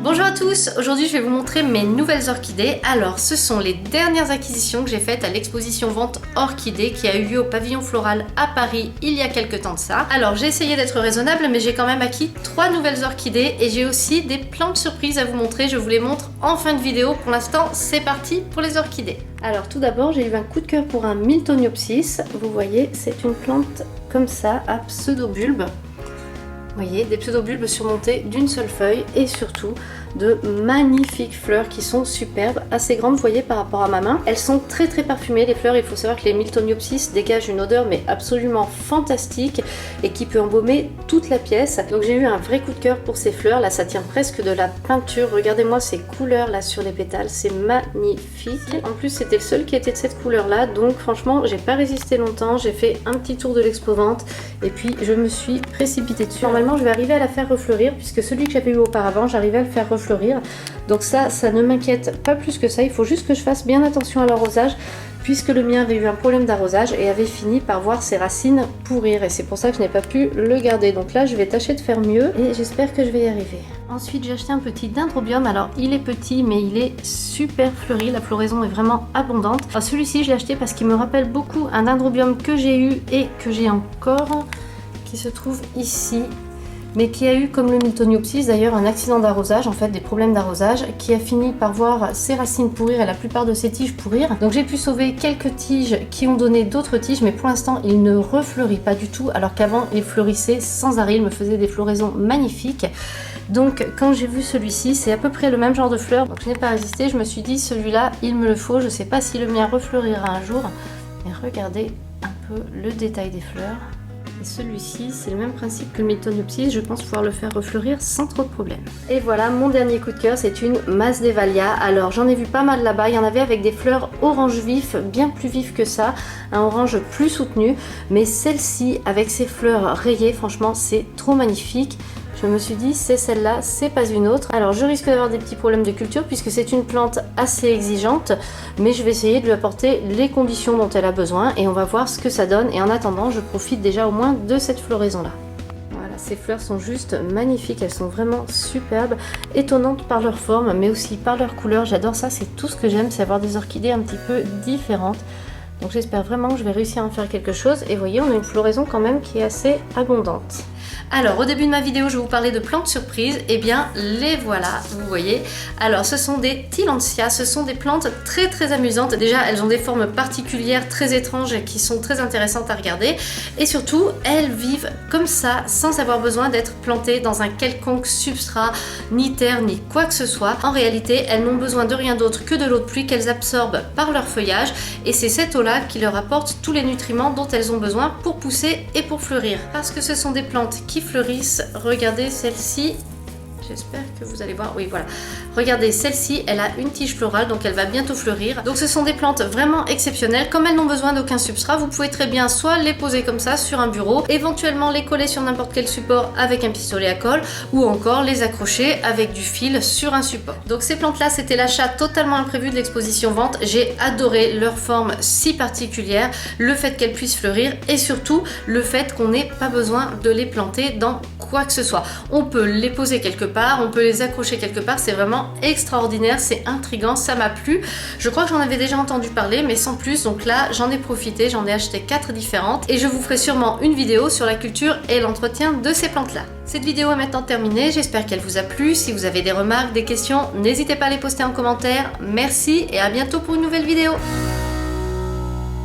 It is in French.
Bonjour à tous, aujourd'hui je vais vous montrer mes nouvelles orchidées. Alors ce sont les dernières acquisitions que j'ai faites à l'exposition vente orchidées qui a eu lieu au pavillon floral à Paris il y a quelques temps de ça. Alors j'ai essayé d'être raisonnable mais j'ai quand même acquis 3 nouvelles orchidées et j'ai aussi des plantes surprises à vous montrer. Je vous les montre en fin de vidéo. Pour l'instant c'est parti pour les orchidées. Alors tout d'abord j'ai eu un coup de cœur pour un Miltoniopsis. Vous voyez c'est une plante comme ça à pseudobulbe. Vous voyez, des pseudobulbes surmontés d'une seule feuille et surtout de magnifiques fleurs qui sont superbes, assez grandes, vous voyez, par rapport à ma main. Elles sont très parfumées, les fleurs. Il faut savoir que les Miltoniopsis dégagent une odeur mais absolument fantastique et qui peut embaumer toute la pièce. Donc j'ai eu un vrai coup de cœur pour ces fleurs. Là, ça tient presque de la peinture. Regardez-moi ces couleurs là sur les pétales, c'est magnifique. En plus, c'était le seul qui était de cette couleur là, donc franchement, j'ai pas résisté longtemps. J'ai fait un petit tour de l'expo-vente et puis je me suis précipitée dessus. Normalement, je vais arriver à la faire refleurir puisque celui que j'avais eu auparavant, j'arrivais à le faire refleurir. Donc ça ne m'inquiète pas plus que ça. Il faut juste que je fasse bien attention à l'arrosage puisque le mien avait eu un problème d'arrosage et avait fini par voir ses racines pourrir et c'est pour ça que je n'ai pas pu le garder. Donc là, je vais tâcher de faire mieux et j'espère que je vais y arriver. Ensuite, j'ai acheté un petit dendrobium. Alors, il est petit mais il est super fleuri. La floraison est vraiment abondante. Celui-ci, je l'ai acheté parce qu'il me rappelle beaucoup un dendrobium que j'ai eu et que j'ai encore, qui se trouve ici, mais qui a eu, comme le Miltoniopsis d'ailleurs, un accident d'arrosage, en fait des problèmes d'arrosage, qui a fini par voir ses racines pourrir et la plupart de ses tiges pourrir. Donc j'ai pu sauver quelques tiges qui ont donné d'autres tiges, mais pour l'instant il ne refleurit pas du tout, alors qu'avant il fleurissait sans arrêt, il me faisait des floraisons magnifiques. Donc quand j'ai vu celui-ci, c'est à peu près le même genre de fleurs, donc je n'ai pas résisté, je me suis dit celui-là il me le faut, je sais pas si le mien refleurira un jour, mais regardez un peu le détail des fleurs. Et celui-ci, c'est le même principe que le Miltoniopsis, je pense pouvoir le faire refleurir sans trop de problème. Et voilà, mon dernier coup de cœur, c'est une Masdevallia. Alors j'en ai vu pas mal là-bas, il y en avait avec des fleurs orange vif, bien plus vif que ça, un orange plus soutenu, mais celle-ci, avec ses fleurs rayées, franchement, c'est trop magnifique. Je me suis dit, c'est celle-là, c'est pas une autre. Alors je risque d'avoir des petits problèmes de culture puisque c'est une plante assez exigeante, mais je vais essayer de lui apporter les conditions dont elle a besoin et on va voir ce que ça donne. Et en attendant, je profite déjà au moins de cette floraison-là. Voilà, ces fleurs sont juste magnifiques, elles sont vraiment superbes, étonnantes par leur forme, mais aussi par leur couleur. J'adore ça, c'est tout ce que j'aime, c'est avoir des orchidées un petit peu différentes. Donc j'espère vraiment que je vais réussir à en faire quelque chose. Et vous voyez, on a une floraison quand même qui est assez abondante. Alors au début de ma vidéo je vous parlais de plantes surprises, et bien les voilà, vous voyez. Alors ce sont des Tillandsia, ce sont des plantes très amusantes. Déjà elles ont des formes particulières très étranges qui sont très intéressantes à regarder, et surtout elles vivent comme ça sans avoir besoin d'être plantées dans un quelconque substrat, ni terre ni quoi que ce soit. En réalité elles n'ont besoin de rien d'autre que de l'eau de pluie qu'elles absorbent par leur feuillage, et c'est cette eau là qui leur apporte tous les nutriments dont elles ont besoin pour pousser et pour fleurir. Parce que ce sont des plantes qui fleurissent. Regardez celle-ci, j'espère que vous allez voir, oui voilà, regardez celle-ci, elle a une tige florale donc elle va bientôt fleurir. Donc ce sont des plantes vraiment exceptionnelles. Comme elles n'ont besoin d'aucun substrat, vous pouvez très bien soit les poser comme ça sur un bureau, éventuellement les coller sur n'importe quel support avec un pistolet à colle, ou encore les accrocher avec du fil sur un support. Donc ces plantes là, c'était l'achat totalement imprévu de l'exposition vente. J'ai adoré leur forme si particulière, le fait qu'elles puissent fleurir et surtout le fait qu'on n'ait pas besoin de les planter dans quoi que ce soit. On peut les poser quelque part, on peut les accrocher quelque part, c'est vraiment extraordinaire, c'est intriguant, ça m'a plu. Je crois que j'en avais déjà entendu parler mais sans plus, donc là j'en ai profité, j'en ai acheté 4 différentes et je vous ferai sûrement une vidéo sur la culture et l'entretien de ces plantes là. Cette vidéo est maintenant terminée, j'espère qu'elle vous a plu. Si vous avez des remarques, des questions, n'hésitez pas à les poster en commentaire. Merci et à bientôt pour une nouvelle vidéo.